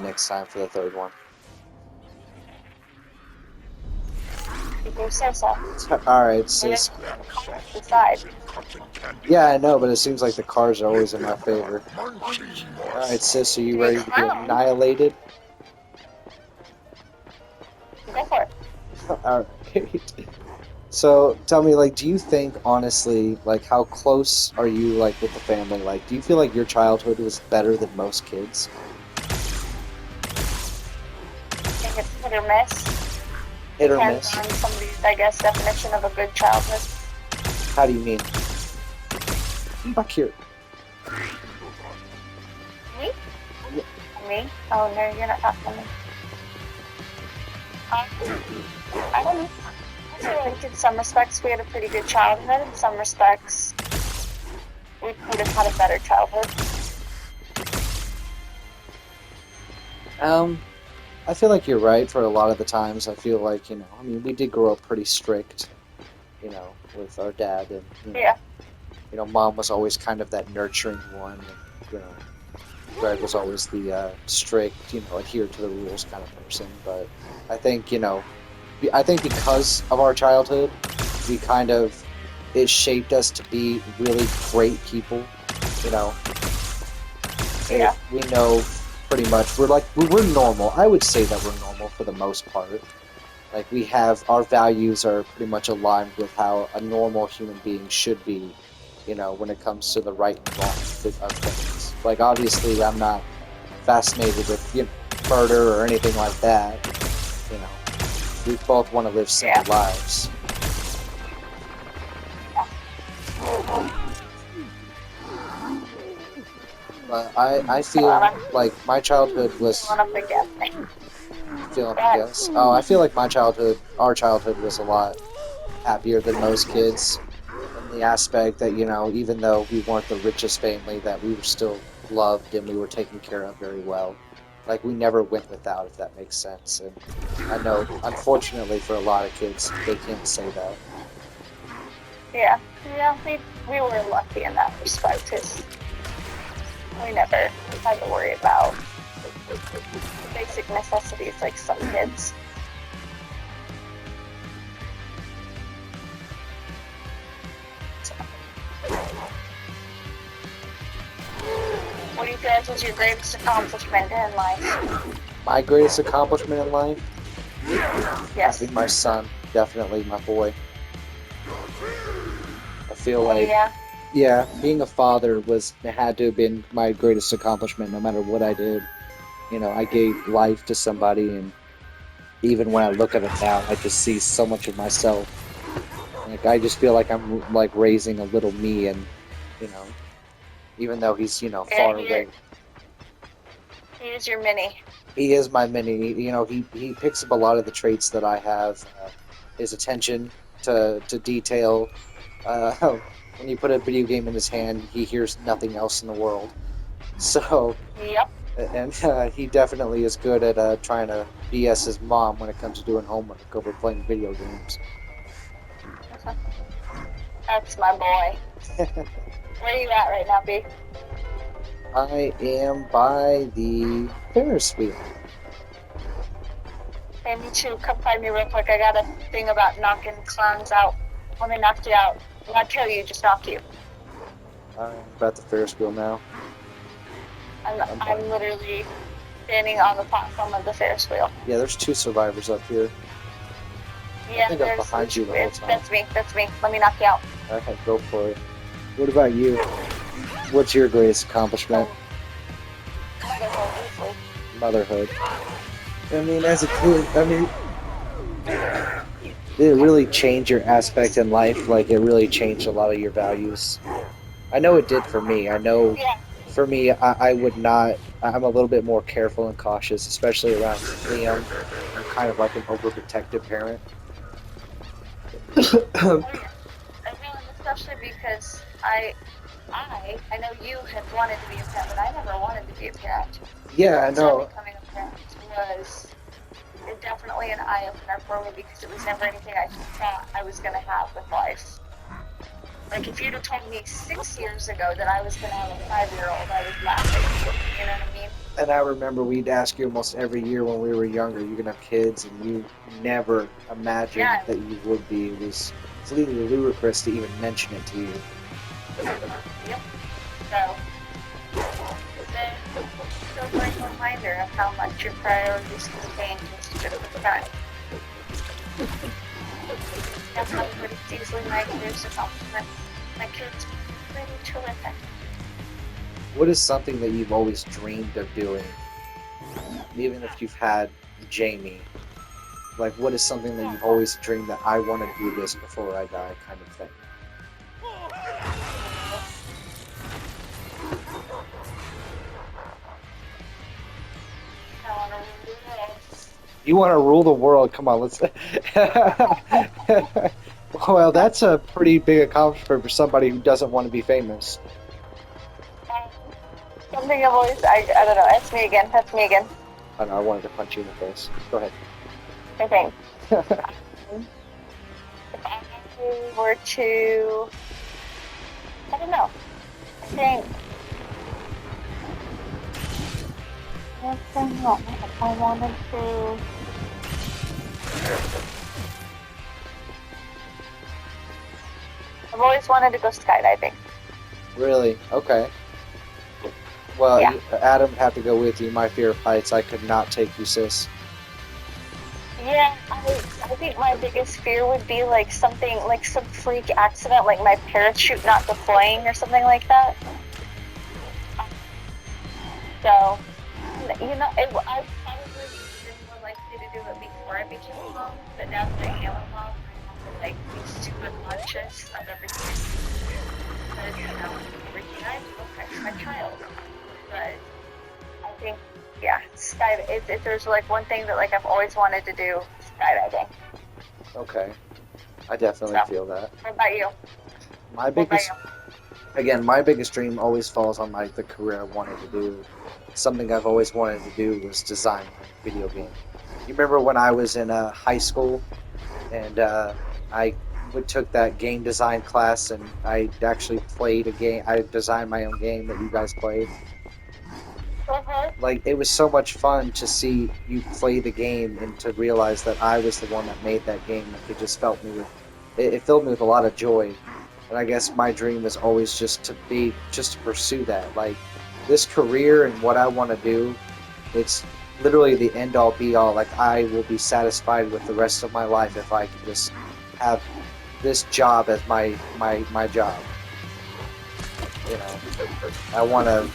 next time for the third one. If you say so. Alright, sis. Decide. Yeah, I know, but it seems like the cars are always in my favor. Alright, sis, are you ready to be annihilated? Go for it. Alright. So, tell me, like, do you think, honestly, like, how close are you, like, with the family? Like, do you feel like your childhood was better than most kids? I think it's hit or miss. Hit or Depends miss? on somebody's, I guess, definition of a good childhood. How do you mean? Come back here. Me? Me? Oh, no, you're not talking to me. I don't know. I feel like in some respects we had a pretty good childhood. In some respects we could have had a better childhood. I feel like you're right for a lot of the times. I feel like, I mean, we did grow up pretty strict, with our dad, and, Yeah. Mom was always kind of that nurturing one, and, Greg was always the strict, adhere to the rules kind of person. But I think, I think because of our childhood, we kind of, it shaped us to be really great people, you know. Yeah. We know pretty much, we're normal. I would say that we're normal for the most part. Like, we have, our values are pretty much aligned with how a normal human being should be, when it comes to the right and wrong of things. Like, obviously, I'm not fascinated with, murder or anything like that, we both want to live simple lives. But I feel like my childhood was feeling up against. Oh, I feel like our childhood was a lot happier than most kids, in the aspect that, even though we weren't the richest family, that we were still loved and we were taken care of very well. Like, we never went without, if that makes sense. And I know, unfortunately, for a lot of kids, they can't say that. Yeah, we were lucky in that respect, because we never had to worry about basic necessities like some kids. What do you feel like was your greatest accomplishment in life? My greatest accomplishment in life? Yes. I think my son, definitely my boy. I feel like, yeah, being a father had to have been my greatest accomplishment, no matter what I did. I gave life to somebody, and even when I look at it now, I just see so much of myself. Like, I just feel like I'm like raising a little me, and even though he's far away. He is your mini. He is my mini. He picks up a lot of the traits that I have. His attention to detail. When you put a video game in his hand, he hears nothing else in the world. So, yep. And he definitely is good at trying to BS his mom when it comes to doing homework over playing video games. That's my boy. Where are you at right now, B? I am by the Ferris wheel. Hey, me too. Come find me real quick. I got a thing about knocking clowns out. When they knocked you out. Not kill you, just knock you. I'm at the Ferris wheel now. I'm literally standing on the platform of the Ferris wheel. Yeah, there's 2 survivors up here. Yeah, I think I'm behind you the whole time. That's me. Let me knock you out. Okay, go for it. What about you? What's your greatest accomplishment? Motherhood. I mean, as a kid, did it really change your aspect in life? Like, it really changed a lot of your values? I know it did for me. I know for me, I would not, I'm a little bit more careful and cautious, especially around Liam. I'm kind of like an overprotective parent. Especially because I know you had wanted to be a parent, but I never wanted to be a parent. Yeah, I know. Becoming a parent was definitely an eye-opener for me, because it was never anything I thought I was going to have with life. Like, if you'd have told me 6 years ago that I was going to have a 5-year-old, I was laughing. You know what I mean? And I remember we'd ask you almost every year when we were younger, "You gonna have kids?" And you never imagined Yeah. that you would be. It was completely ludicrous to even mention it to you. Yep. So then sobering reminder of how much your priorities can change in just a time. That's how everybody easily microwaves a compliment. My kids are pretty terrific. What is something that you've always dreamed of doing, even if you've had Jamie? Like, what is something that you've always dreamed that I want to do this before I die, kind of thing? I want to rule the world. You want to rule the world? Come on, let's. Well, that's a pretty big accomplishment for somebody who doesn't want to be famous. Something I've always, I don't know, that's me again, that's me again. I know, I wanted to punch you in the face. Go ahead. Okay. If I were to, I don't know, I think, I don't know if I wanted to, I've always wanted to go skydiving. Really? Okay. Well, Yeah. Adam had to go with you. My fear of heights. I could not take you, sis. Yeah, I think my biggest fear would be like something, like some freak accident, like my parachute not deploying or something like that. So, you know, I probably been more likely to do it before I became a mom, but now that I am a mom, I have to like be super conscious of everything. Because, you know, everything I do affects my child. But I think, yeah, if there's like one thing that like I've always wanted to do, skydiving. Okay. I definitely So, feel that. what about you? My What about biggest, again, my biggest dream always falls on like the career I wanted to do. Something I've always wanted to do was design a video game. You remember when I was in high school and I took that game design class and I actually played a game. I designed my own game that you guys played. you? Like it was so much fun to see you play the game and to realize that I was the one that made that game. Like it just felt me with it filled me with a lot of joy. And I guess my dream is always just to pursue that. Like this career and what I want to do, it's literally the end all be all. Like I will be satisfied with the rest of my life if I can just have this job as my job. You know, I want to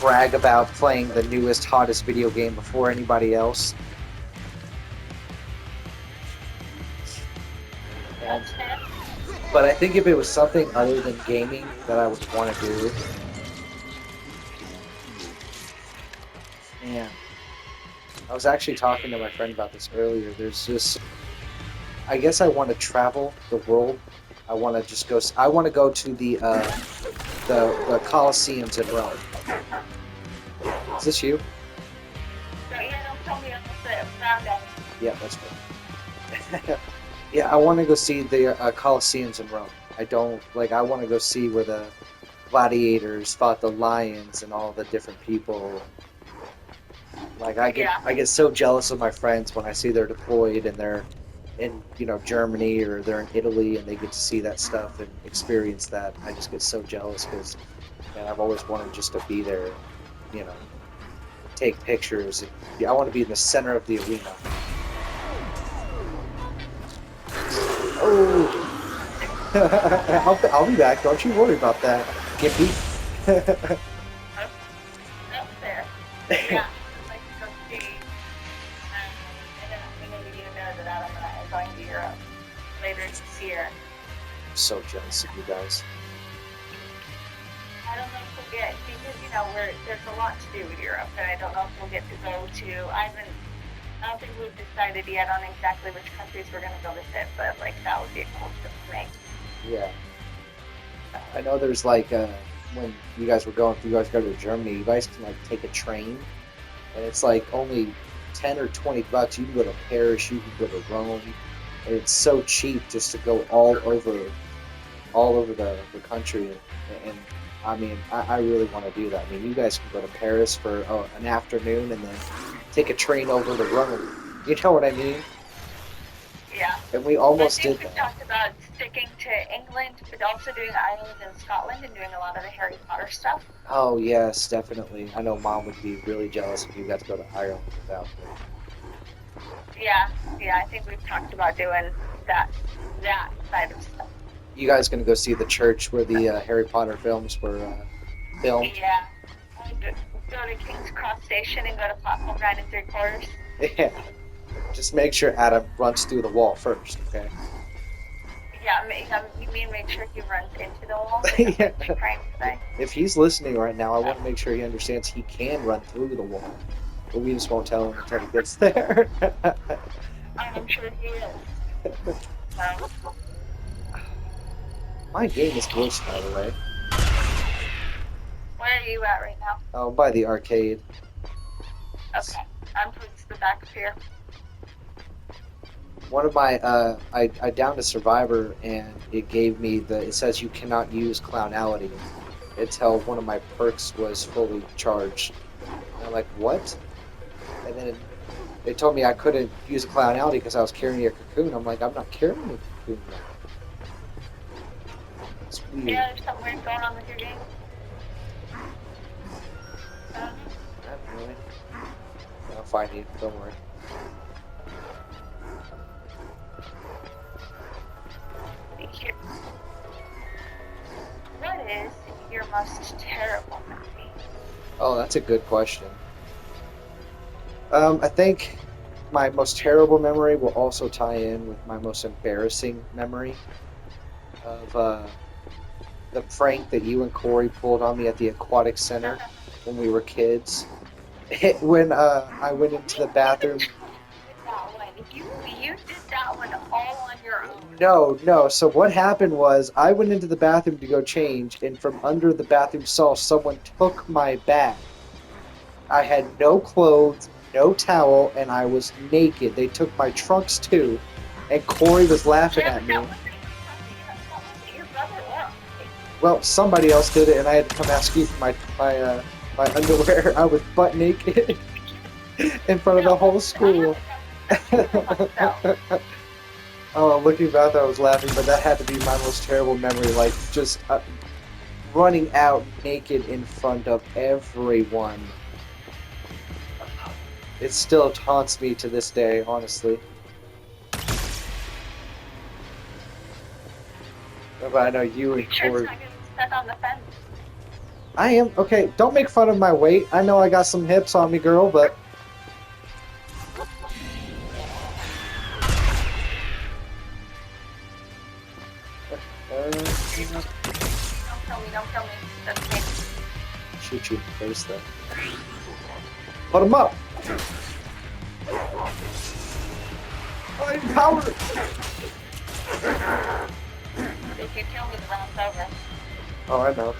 brag about playing the newest, hottest video game before anybody else. And, That's fair. but I think if it was something other than gaming that I would want to do, man, I was actually talking to my friend about this earlier. There's just, I guess I want to travel the world. I want to just go. I want to go to the Colosseums in Rome. Is this you? So, yeah, don't tell me I'm found out. Yeah, that's right. Yeah, I want to go see the Colosseums in Rome. I don't like. I want to go see where the gladiators fought the lions and all the different people. Like I get so jealous of my friends when I see they're deployed and they're in Germany or they're in Italy and they get to see that stuff and experience that. I just get so jealous because man, I've always wanted just to be there, you know, take pictures. And, yeah, I want to be in the center of the arena. Oh, I'll be back. Don't you worry about that, Gimpy. That's fair. Yeah, I'd like to go see. And then I'm going to you know that Adam and I are going to Europe later this year. I'm so jealous of you guys. I don't know if we'll get, because, you know, there's a lot to do with Europe, and I don't know if we'll get to go to, I don't think we've decided yet on exactly which countries we're going to go visit, but, like, that would be a cool trip for me. Yeah. I know there's like when you guys go to Germany, you guys can like take a train and it's like only 10 or 20 bucks. You can go to Paris, you can go to Rome, and it's so cheap just to go all over the country and I mean, I really want to do that. I mean, you guys can go to Paris for an afternoon and then take a train over to Rome. You know what I mean? Yeah. And we I almost think did we've that. talked about sticking to England, but also doing Ireland and Scotland and doing a lot of the Harry Potter stuff. Oh, yes, definitely. I know Mom would be really jealous if you got to go to Ireland without her. Yeah, yeah, I think we've talked about doing that that side of stuff. You guys gonna go see the church where the Harry Potter films were filmed? Yeah. And go to King's Cross Station and go to platform 9 3/4. Yeah. Just make sure Adam runs through the wall first, okay? Yeah, you mean make sure he runs into the wall? Is that Yeah. what you're trying to say? If he's listening right now, I want to make sure he understands he can run through the wall, but we just won't tell him until he gets there. I'm sure he is. So, My game is glitched, by the way. where are you at right now? Oh, by the arcade. Okay, I'm towards the back of here. One of my, I downed a survivor and it gave me it says you cannot use clownality until one of my perks was fully charged. And I'm like, what? And then they told me I couldn't use a clownality because I was carrying a cocoon. I'm like, I'm not carrying a cocoon now. It's weird. Yeah, there's something weird going on with your game. Not really. I'll find you. Don't worry. Here. What is your most terrible memory? Oh, that's a good question. I think my most terrible memory will also tie in with my most embarrassing memory of the prank that you and Corey pulled on me at the aquatic center when we were kids. When I went into the bathroom. That one. You did that one all on your own. No. So what happened was I went into the bathroom to go change, and from under the bathroom stall, someone took my bag. I had no clothes, no towel, and I was naked. They took my trunks too, and Corey was laughing Yeah, at but me. that wasn't your brother or Well, somebody else did it, and I had to come ask you for my underwear. I was butt naked in front of the whole school. Oh, looking back, I was laughing, but that had to be my most terrible memory. Like just running out naked in front of everyone. It still taunts me to this day, honestly. But I know you and Sure, it's Corey. not getting stuck on the fence. I am okay. Don't make fun of my weight. I know I got some hips on me, girl, but. Don't kill me. That's me. Shoot you in the face, though. Put him up! I'm powered! If you kill me, the round's over. Oh, I know.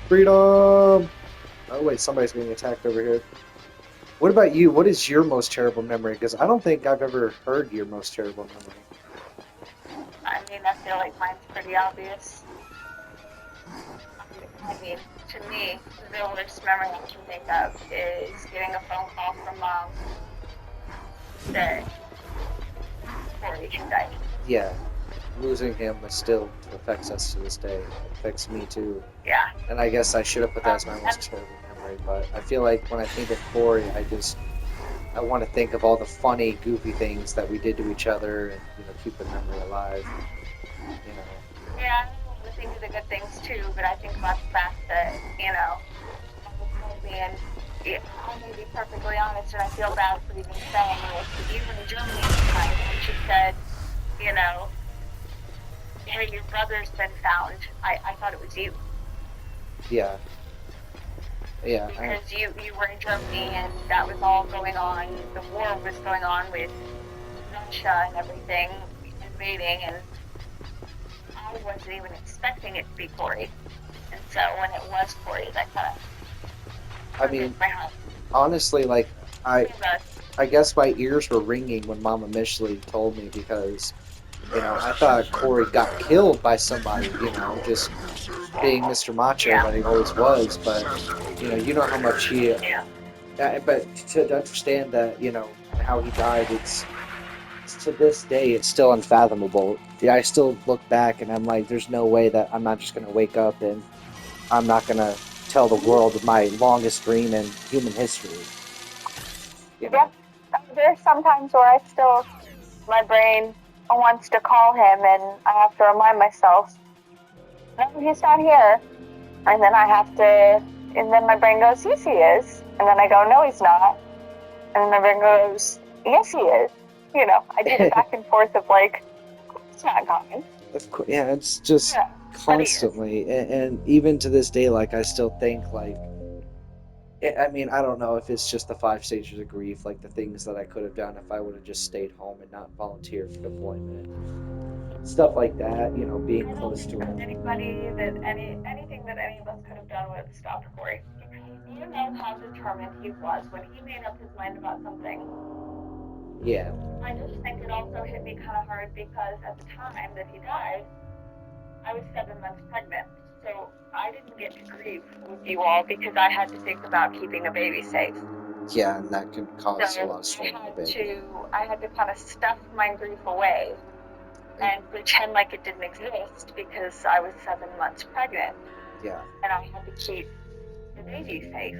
Freedom! Oh, wait, somebody's getting attacked over here. What about you? What is your most terrible memory? Because I don't think I've ever heard your most terrible memory. I mean, I feel like mine's pretty obvious. I mean, to me, the worst memory I can think of is getting a phone call from Mom that Corey had died. Yeah, losing him still affects us to this day. It affects me too. Yeah. And I guess I should have put that as my most terrible memory, but I feel like when I think of Corey, I want to think of all the funny, goofy things that we did to each other and, keep the memory alive. Yeah, I want to think of the good things too, but I think about the fact that, and I'm going to be perfectly honest, and I feel bad for even saying this, even in Germany time, when she said, hey, your brother's been found, I thought it was you. Yeah. Yeah. Because you were in Germany and that was all going on, the war was going on with Russia and everything, invading, and I wasn't even expecting it to be Corey. And so when it was Corey, that kind of my heart. Honestly, like, I guess my ears were ringing when Mama Mishley told me because I thought Corey got killed by somebody, just being Mr. Macho Yeah. that he always was. But you know how much he. Yeah. But to understand that, how he died, it's to this day, it's still unfathomable. Yeah, I still look back and I'm like, there's no way that I'm not just gonna wake up and I'm not gonna tell the world my longest dream in human history. Yeah. There's sometimes where my brain wants to call him and I have to remind myself, no, he's not here. And then and then my brain goes, yes, he is. And then I go, no, he's not. And then my brain goes, yes, he is. I do the back and forth of like, it's not gone. Of course, yeah, it's just Yeah, but he is. constantly, and even to this day, like I still think like. I mean, I don't know if it's just the 5 stages of grief, like the things that I could have done if I would have just stayed home and not volunteered for deployment, stuff like that. Being I don't close think to there's him. anything that any of us could have done would have stopped Corey. You know how determined he was when he made up his mind about something. Yeah, I just think it also hit me kind of hard because at the time that he died, I was 7 months pregnant. So I didn't get to grieve with you all because I had to think about keeping a baby safe. yeah, and that can cause a So lot of strain on the baby. I had to kind of stuff my grief away and pretend like it didn't exist because I was 7 months pregnant Yeah, and I had to keep the baby safe.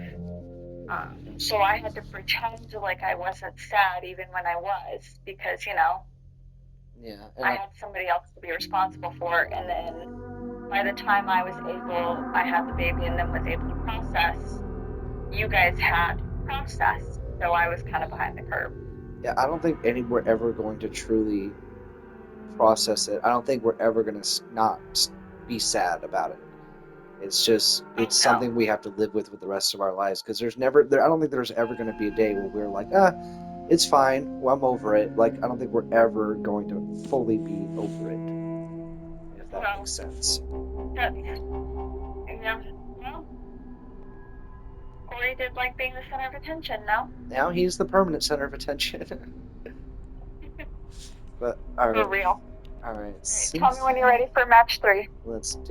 So I had to pretend like I wasn't sad even when I was because, yeah, and I had somebody else to be responsible for. And then by the time I had the baby and then was able to process, you guys had processed. So I was kind of behind the curve. yeah, I don't think we're ever going to truly process it. I don't think we're ever going to not be sad about it. It's just Oh, it's no. something we have to live with the rest of our lives because I don't think there's ever going to be a day where we're like, it's fine. Well, I'm over it. Like I don't think we're ever going to fully be over it, if that Well, makes sense. that, yeah. Well, Corey did like being the center of attention, no? Now he's the permanent center of attention. But all For right, real. all right. All right, tell me Since when you're ready for match 3. let's